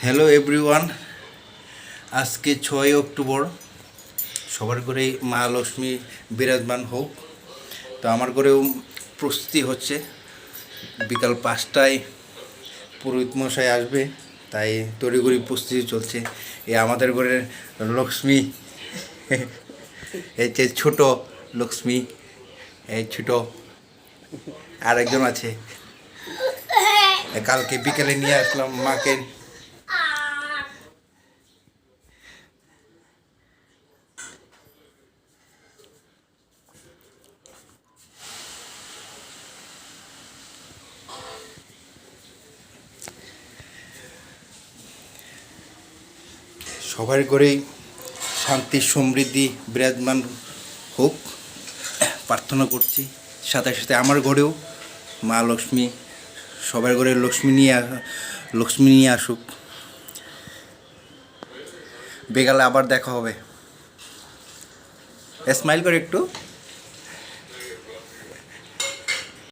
Hello everyone, আজকে 6 October. সবার ঘরেই মা লক্ষ্মী বিরাজমান হোক। তো আমার ঘরেও প্রস্তুতি হচ্ছে। বিকাল 5টায় পুরোহিত মশাই আসবে, তাই তড়িঘড়ি প্রস্তুতি চলছে। আমাদের ঘরের লক্ষ্মী, এই যে ছোট লক্ষ্মী, এই ছোট আরেকজন আছে, কালকে বিকেলে নিয়ে আসলাম মাকে। সবার ঘরেই শান্তি সমৃদ্ধি বিরাজমান হোক প্রার্থনা করছি। সাথে সাথে আমার ঘরেও মা লক্ষ্মী, সবার ঘরে লক্ষ্মী নিয়ে আসুক। বিকালে আবার দেখা হবে। স্মাইল করে একটু।